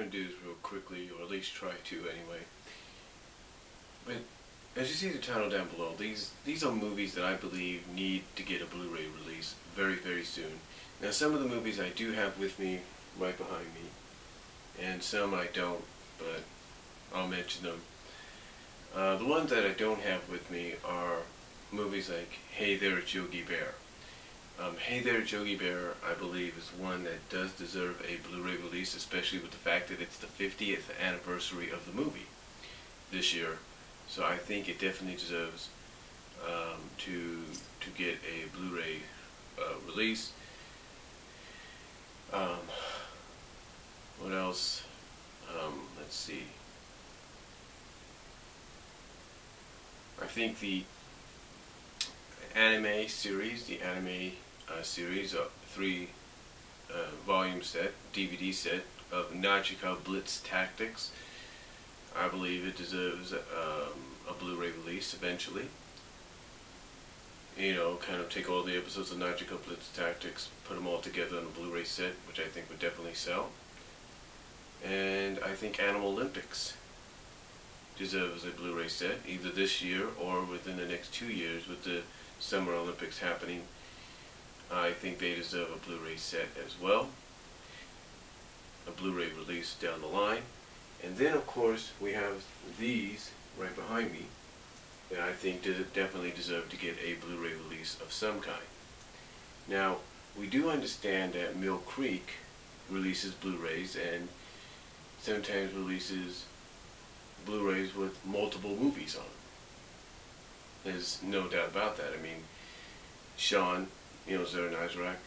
going to do this real quickly, or at least try to anyway. But as you see the title down below, these are movies that I believe need to get a Blu-ray release very, very soon. Now, some of the movies I do have with me right behind me, and some I don't, but I'll mention them. The ones that I don't have with me are movies like Hey There, Yogi Bear. Hey There, Yogi Bear, I believe, is one that does deserve a Blu-ray release, especially with the fact that it's the 50th anniversary of the movie this year. So I think it definitely deserves to get a Blu-ray release. What else? Let's see. I think the anime series, the 3 volume set, DVD set of Najica Blitz Tactics, I believe it deserves a Blu-ray release eventually. You know, kind of take all the episodes of Najica Blitz Tactics, put them all together on a Blu-ray set, which I think would definitely sell. And I think Animal Olympics deserves a Blu-ray set, either this year or within the next 2 years with the Summer Olympics happening. I think they deserve a Blu-ray set as well, a Blu-ray release down the line. And then of course we have these right behind me that I think definitely deserve to get a Blu-ray release of some kind. Now, we do understand that Mill Creek releases Blu-rays and sometimes releases Blu-rays with multiple movies on them. There's no doubt about that. I mean, Sean, Zernizrak,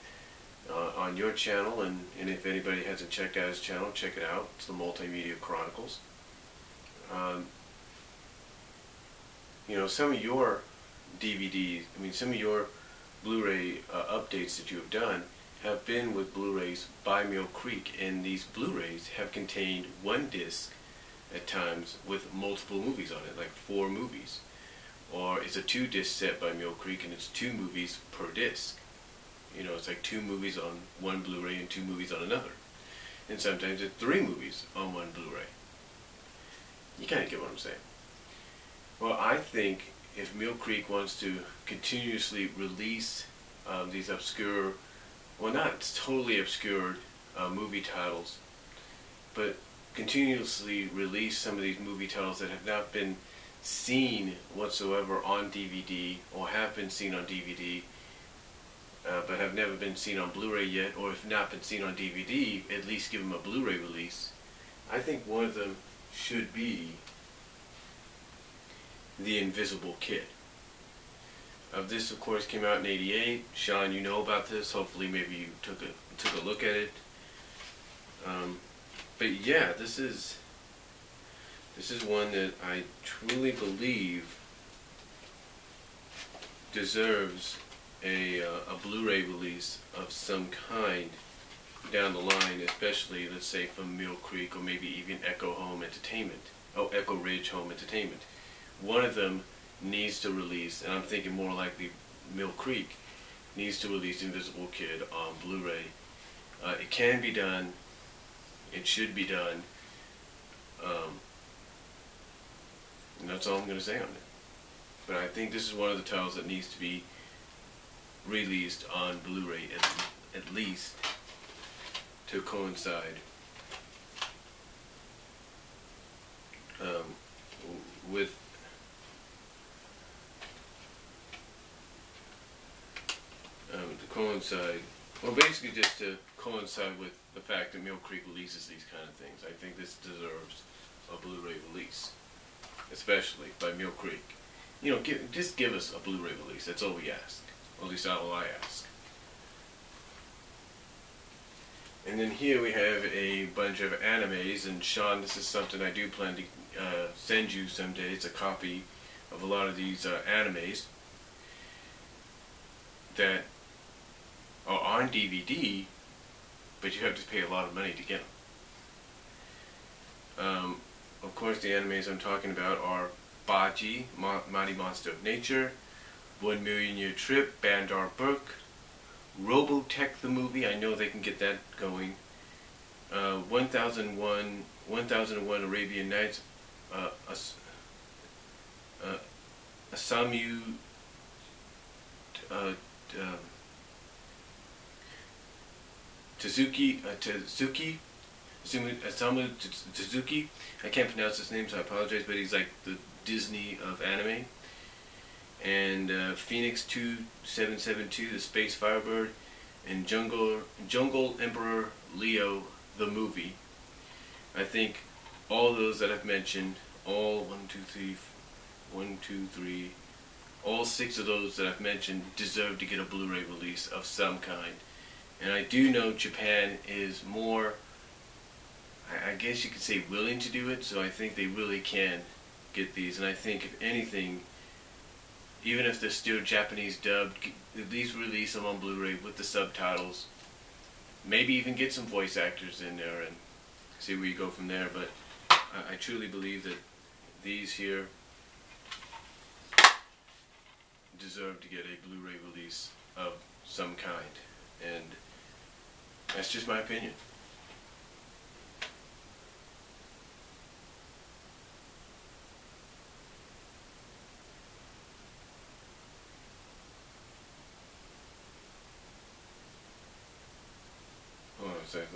on your channel, and if anybody hasn't checked out his channel, check it out. It's the Multimedia Chronicles. Some of your DVDs, some of your Blu-ray updates that you have done have been with Blu-rays by Mill Creek, and these Blu-rays have contained one disc at times with multiple movies on it, like 4 movies. Or it's a 2-disc set by Mill Creek and it's 2 movies per disc. It's like 2 movies on one Blu-ray and 2 movies on another. And sometimes it's 3 movies on one Blu-ray. You kind of get what I'm saying. Well, I think if Mill Creek wants to continuously release these obscure, well, not totally obscure movie titles, but continuously release some of these movie titles that have not been seen whatsoever on DVD, or have been seen on DVD but have never been seen on Blu-ray yet, or if not been seen on DVD, at least give them a Blu-ray release. I think one of them should be The Invisible Kid. This of course came out in '88. Sean, you know about this. Hopefully maybe you took a look at it. But yeah, this is one that I truly believe deserves a Blu-ray release of some kind down the line, especially, let's say, from Mill Creek, or maybe even Echo Ridge Home Entertainment. One of them needs to release, and I'm thinking more likely Mill Creek needs to release Invisible Kid on Blu-ray. It can be done. It should be done. And that's all I'm going to say on it. But I think this is one of the titles that needs to be released on Blu-ray at least to coincide with basically just to coincide with the fact that Mill Creek releases these kind of things. I think this deserves a Blu-ray release, especially by Mill Creek. Just give us a Blu-ray release. That's all we ask. Or at least all I ask. And then here we have a bunch of animes, and Sean, this is something I do plan to send you someday. It's a copy of a lot of these animes that are on DVD, but you have to pay a lot of money to get them. Of course, the animes I'm talking about are Baji, Mighty Monster of Nature, 1 Million Year Trip, Bandar Burke, Robotech the movie, I know they can get that going, 1001 Arabian Nights, Asamu, uh, um, Osamu Tezuki. I can't pronounce his name, so I apologize, but he's like the Disney of anime. And Phoenix 2772, The Space Firebird, and Jungle Emperor Leo, the movie. I think all those that I've mentioned, all 1, 2, 3, all 6 of those that I've mentioned deserve to get a Blu-ray release of some kind. And I do know Japan is more, I guess you could say, willing to do it, so I think they really can get these. And I think, if anything, even if they're still Japanese dubbed, at least release them on Blu-ray with the subtitles. Maybe even get some voice actors in there and see where you go from there. But I truly believe that these here deserve to get a Blu-ray release of some kind. And that's just my opinion. Hold on a second.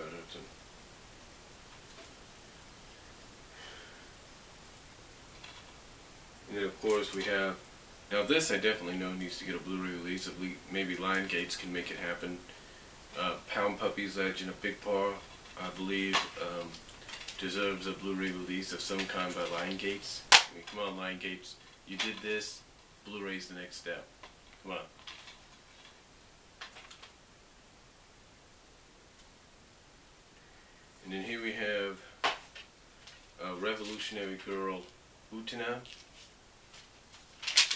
And then of course we have, now this I definitely know needs to get a Blu-ray release. At least maybe Lion Gates can make it happen. Pound Puppy's Legend of Big Paw, I believe, deserves a Blu-ray release of some kind by Lion Gates. I mean, come on, Lion Gates, you did this. Blu-ray's the next step. Come on. And then here we have Revolutionary Girl Utena.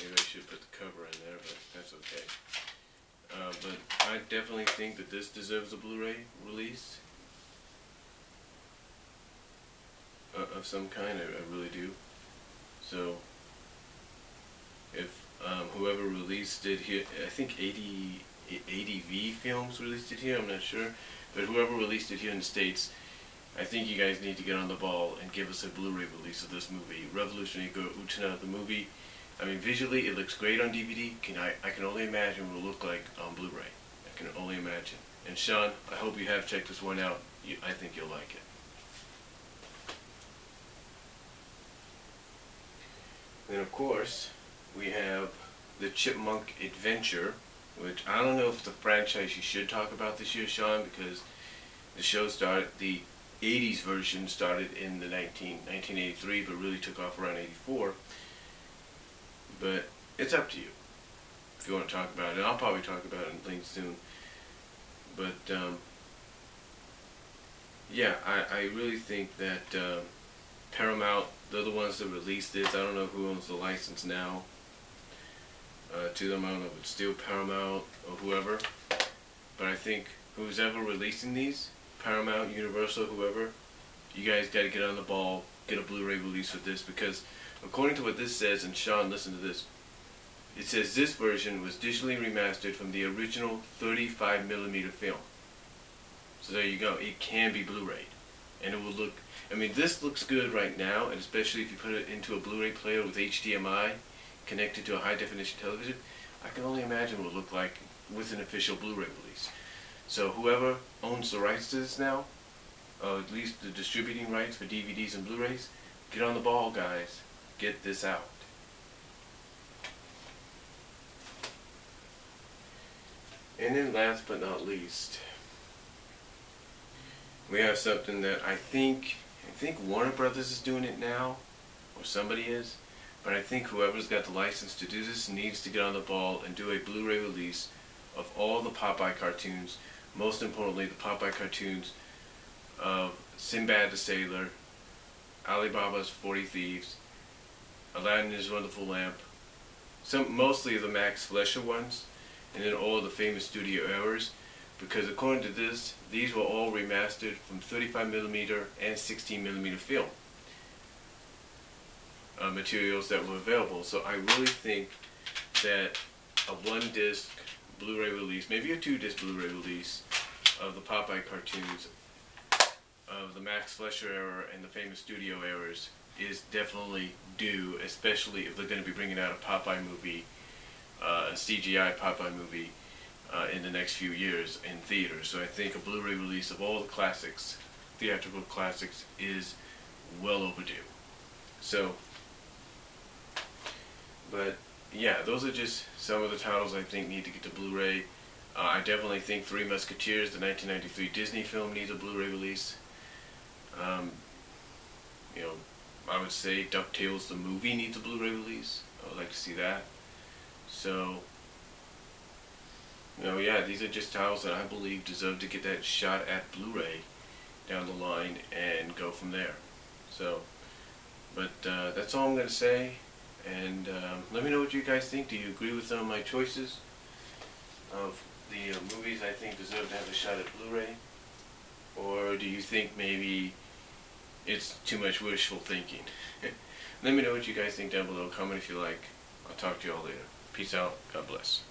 Maybe I should put the cover in there, but that's okay. But I definitely think that this deserves a Blu-ray release of some kind. I really do. So if whoever released it here, I think ADV Films released it here, I'm not sure, but whoever released it here in the States, I think you guys need to get on the ball and give us a Blu-ray release of this movie, Revolutionary Girl Utena, the movie. I mean, visually it looks great on DVD. I can only imagine what it'll look like on Blu-ray. I can only imagine. And Sean, I hope you have checked this one out. I think you'll like it. Then of course we have the Chipmunk Adventure, which I don't know if it's a franchise you should talk about this year, Sean, because the show started, the 80s version started in the 1983, but really took off around 84. But it's up to you if you want to talk about it. And I'll probably talk about it in things soon. But yeah, I really think that Paramount, they're the ones that released this. I don't know who owns the license now to them. I don't know if it's still Paramount or whoever. But I think who's ever releasing these, Paramount, Universal, whoever, you guys got to get on the ball, get a Blu-ray release with this, because according to what this says, and Sean, listen to this, it says this version was digitally remastered from the original 35mm film. So there you go. It can be Blu-rayed. And it will look, I mean, this looks good right now, and especially if you put it into a Blu-ray player with HDMI connected to a high-definition television, I can only imagine what it will look like with an official Blu-ray release. So whoever owns the rights to this now, at least the distributing rights for DVDs and Blu-rays, get on the ball, guys. Get this out. And then last but not least, we have something that I think Warner Brothers is doing it now, or somebody is, but I think whoever's got the license to do this needs to get on the ball and do a Blu-ray release of all the Popeye cartoons, most importantly the Popeye cartoons of Sinbad the Sailor, Alibaba's 40 Thieves, Aladdin and His Wonderful Lamp, mostly the Max Fleischer ones, and then all the famous studio errors, because according to this, these were all remastered from 35mm and 16mm film materials that were available. So I really think that a 1-disc Blu-ray release, maybe a 2-disc Blu-ray release of the Popeye cartoons of the Max Fleischer era and the famous studio eras is definitely due, especially if they're going to be bringing out a Popeye movie, a CGI Popeye movie, in the next few years in theaters. So I think a Blu-ray release of all the classics, theatrical classics, is well overdue. So, but yeah, those are just some of the titles I think need to get to Blu-ray. I definitely think Three Musketeers, the 1993 Disney film, needs a Blu-ray release. You know, I would say DuckTales the movie needs a Blu-ray release. I would like to see that. So, you know, yeah, these are just titles that I believe deserve to get that shot at Blu-ray down the line and go from there. So, but that's all I'm going to say. And let me know what you guys think. Do you agree with some of my choices of the movies I think deserve to have a shot at Blu-ray? Or do you think maybe it's too much wishful thinking? Let me know what you guys think down below. Comment if you like. I'll talk to you all later. Peace out. God bless.